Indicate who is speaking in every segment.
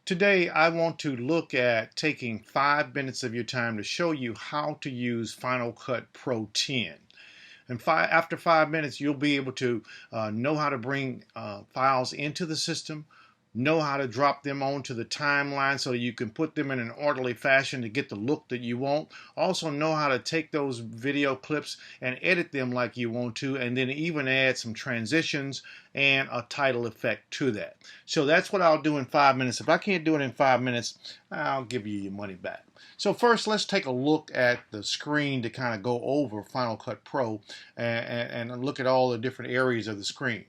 Speaker 1: Today, I want to look at taking 5 minutes of your time to show you how to use Final Cut Pro 10. And after 5 minutes, you'll be able to know how to bring files into the system, know how to drop them onto the timeline so you can put them in an orderly fashion to get the look that you want. Also know how to take those video clips and edit them like you want to, and then even add some transitions and a title effect to that. So that's what I'll do in 5 minutes. If I can't do it in 5 minutes, I'll give you your money back. So first, let's take a look at the screen to kind of go over Final Cut Pro and look at all the different areas of the screen.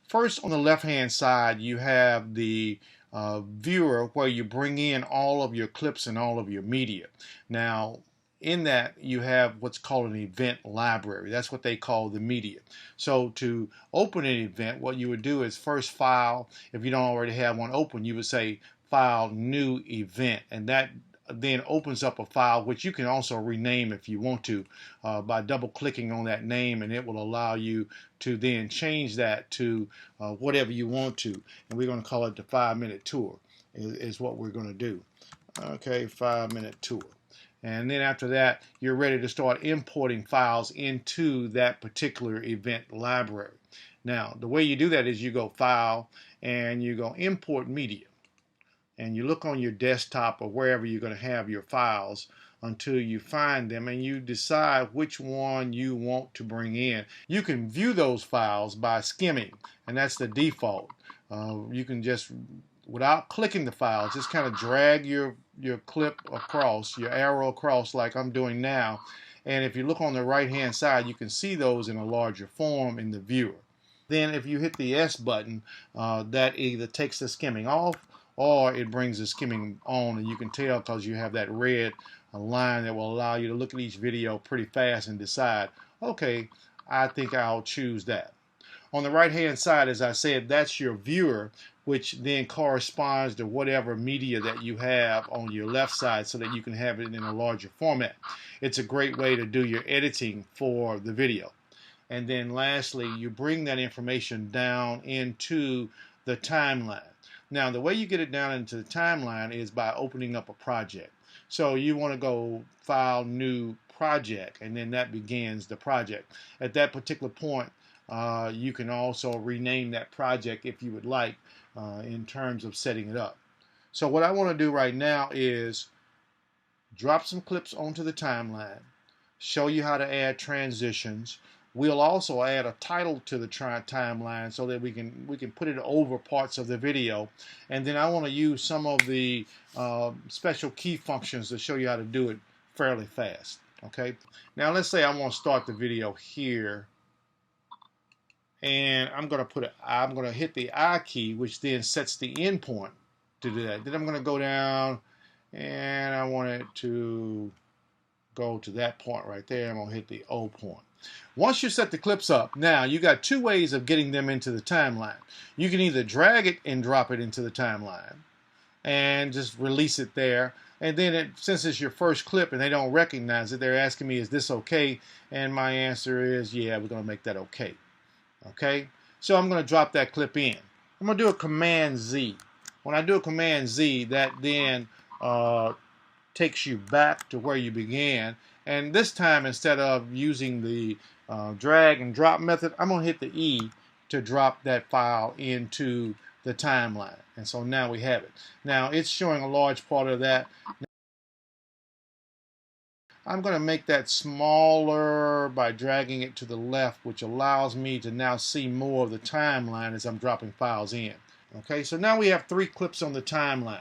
Speaker 1: First, on the left-hand side, you have the viewer where you bring in all of your clips and all of your media. Now, in that, you have what's called an event library. That's what they call the media. So to open an event, what you would do is first file. If you don't already have one open, you would say File, New Event, and that then opens up a file which you can also rename if you want to by double clicking on that name, and it will allow you to then change that to whatever you want to, and we're going to call it the 5-minute tour is what we're going to do. Okay, 5-minute tour. And then after that, you're ready to start importing files into that particular event library. Now, the way you do that is you go File and you go Import Media. And you look on your desktop or wherever you're going to have your files until you find them, and you decide which one you want to bring in. You can view those files by skimming, and that's the default. You can just, without clicking the files, just kind of drag your clip across, your arrow across like I'm doing now, and if you look on the right hand side, you can see those in a larger form in the viewer. Then if you hit the S button, that either takes the skimming off or it brings the skimming on, and you can tell because you have that red line that will allow you to look at each video pretty fast and decide, okay, I think I'll choose that. On the right hand side, as I said, that's your viewer, which then corresponds to whatever media that you have on your left side so that you can have it in a larger format. It's a great way to do your editing for the video. And then lastly, you bring that information down into the timeline. Now, the way you get it down into the timeline is by opening up a project. So you want to go File, New Project, and then that begins the project. At that particular point, you can also rename that project if you would like in terms of setting it up. So what I want to do right now is drop some clips onto the timeline, show you how to add transitions. We'll also add a title to the timeline so that we can put it over parts of the video. And then I want to use some of the special key functions to show you how to do it fairly fast. Okay. Now let's say I want to start the video here, and I'm going to hit the I key, which then sets the end point to do that. Then I'm going to go down, and I want it to go to that point right there. I'm going to hit the O point. Once you set the clips up, now you got two ways of getting them into the timeline. You can either drag it and drop it into the timeline and just release it there. And then since it's your first clip and they don't recognize it, they're asking me, is this okay? And my answer is, yeah, we're going to make that okay. Okay? So I'm going to drop that clip in. I'm going to do a Command Z. When I do a Command Z, that then takes you back to where you began. And this time, instead of using the drag and drop method, I'm going to hit the E to drop that file into the timeline. And so now we have it. Now it's showing a large part of that. I'm going to make that smaller by dragging it to the left, which allows me to now see more of the timeline as I'm dropping files in. Okay, so now we have 3 clips on the timeline.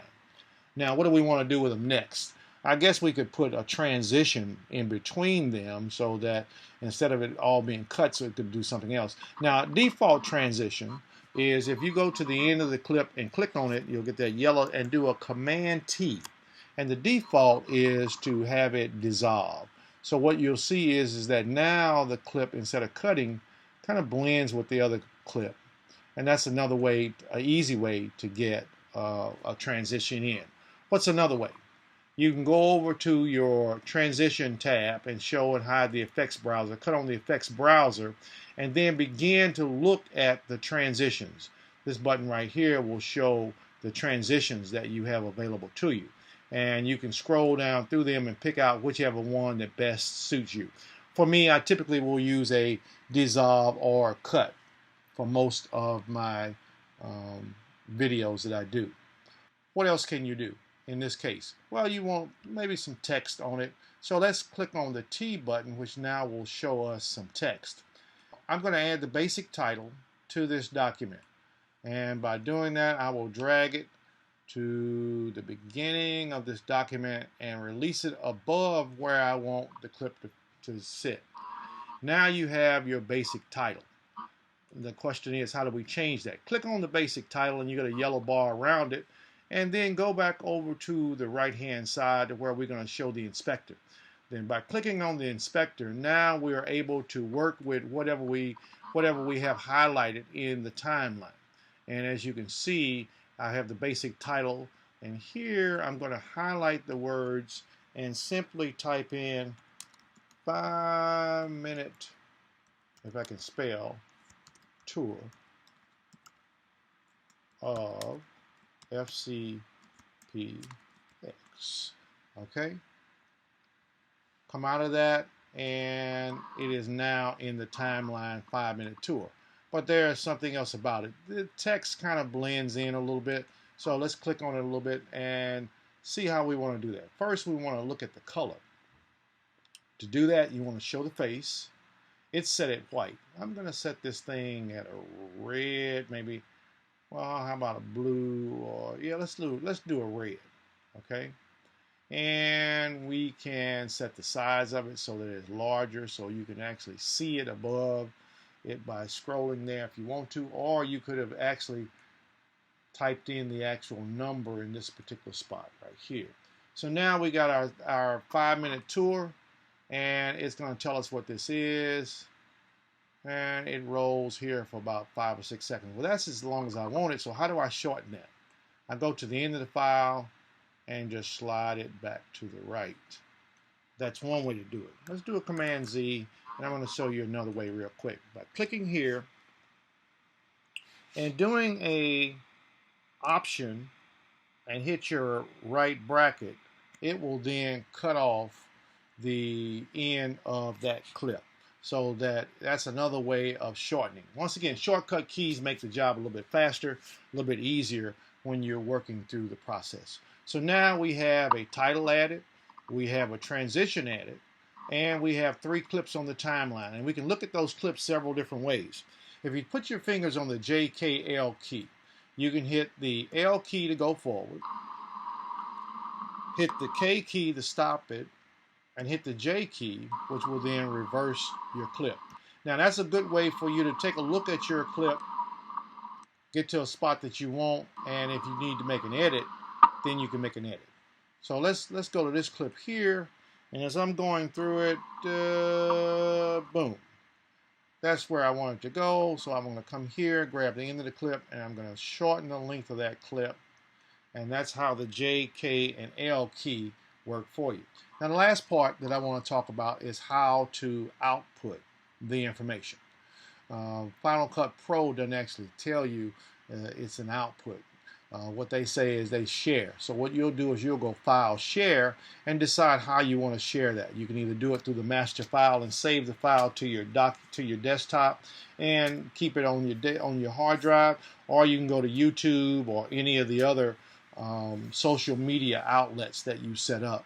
Speaker 1: Now, what do we want to do with them next? I guess we could put a transition in between them so that instead of it all being cut, so it could do something else. Now, default transition is if you go to the end of the clip and click on it, you'll get that yellow, and do a Command T. And the default is to have it dissolve. So what you'll see is that now the clip, instead of cutting, kind of blends with the other clip. And that's another way, an easy way to get a transition in. What's another way? You can go over to your transition tab and show and hide the effects browser, cut on the effects browser, and then begin to look at the transitions. This button right here will show the transitions that you have available to you. And you can scroll down through them and pick out whichever one that best suits you. For me, I typically will use a dissolve or cut for most of my videos that I do. What else can you do in this case? Well, you want maybe some text on it. So let's click on the T button, which now will show us some text. I'm going to add the basic title to this document. And by doing that, I will drag it to the beginning of this document and release it above where I want the clip to sit. Now you have your basic title. The question is, how do we change that? Click on the basic title and you get a yellow bar around it, and then go back over to the right hand side to where we're going to show the inspector. Then by clicking on the inspector, now we are able to work with whatever we have highlighted in the timeline. And as you can see, I have the basic title, and here I'm going to highlight the words and simply type in 5-minute, if I can spell, tour of FCP X. Okay? Come out of that, and it is now in the timeline 5-minute tour. But there's something else about it. The text kind of blends in a little bit. So let's click on it a little bit and see how we want to do that. First, we want to look at the color. To do that, you want to show the face. It's set at white. I'm going to set this thing at a red, maybe. Well, how about a blue? Or yeah, let's do a red. Okay. And we can set the size of it so that it's larger, so you can actually see it above it by scrolling there if you want to, or you could have actually typed in the actual number in this particular spot right here. So now we got our 5-minute tour, and it's going to tell us what this is, and it rolls here for about 5 or 6 seconds. Well, that's as long as I want it. So how do I shorten that? I go to the end of the file and just slide it back to the right. That's one way to do it. Let's do a Command Z, and I'm going to show you another way real quick. By clicking here and doing a Option and hit your right bracket, it will then cut off the end of that clip. So that's another way of shortening. Once again, shortcut keys make the job a little bit faster, a little bit easier when you're working through the process. So now we have a title added, we have a transition added, and we have 3 clips on the timeline. And we can look at those clips several different ways. If you put your fingers on the JKL key, you can hit the L key to go forward, hit the K key to stop it, and hit the J key, which will then reverse your clip. Now that's a good way for you to take a look at your clip, get to a spot that you want, and if you need to make an edit, then you can make an edit. So let's go to this clip here, and as I'm going through it, boom. That's where I want it to go, so I'm going to come here, grab the end of the clip, and I'm going to shorten the length of that clip, and that's how the J, K, and L key work for you. Now the last part that I want to talk about is how to output the information. Final Cut Pro doesn't actually tell you it's an output. What they say is they share. So what you'll do is you'll go File, Share, and decide how you want to share that. You can either do it through the master file and save the file to your desktop and keep it on your hard drive, or you can go to YouTube or any of the other social media outlets that you set up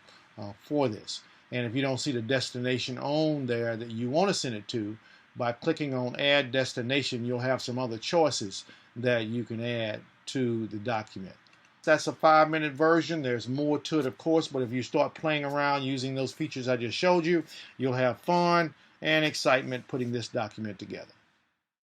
Speaker 1: for this. And if you don't see the destination on there that you want to send it to, by clicking on Add Destination, you'll have some other choices that you can add to the document. That's a 5-minute version. There's more to it, of course, but if you start playing around using those features I just showed you, you'll have fun and excitement putting this document together.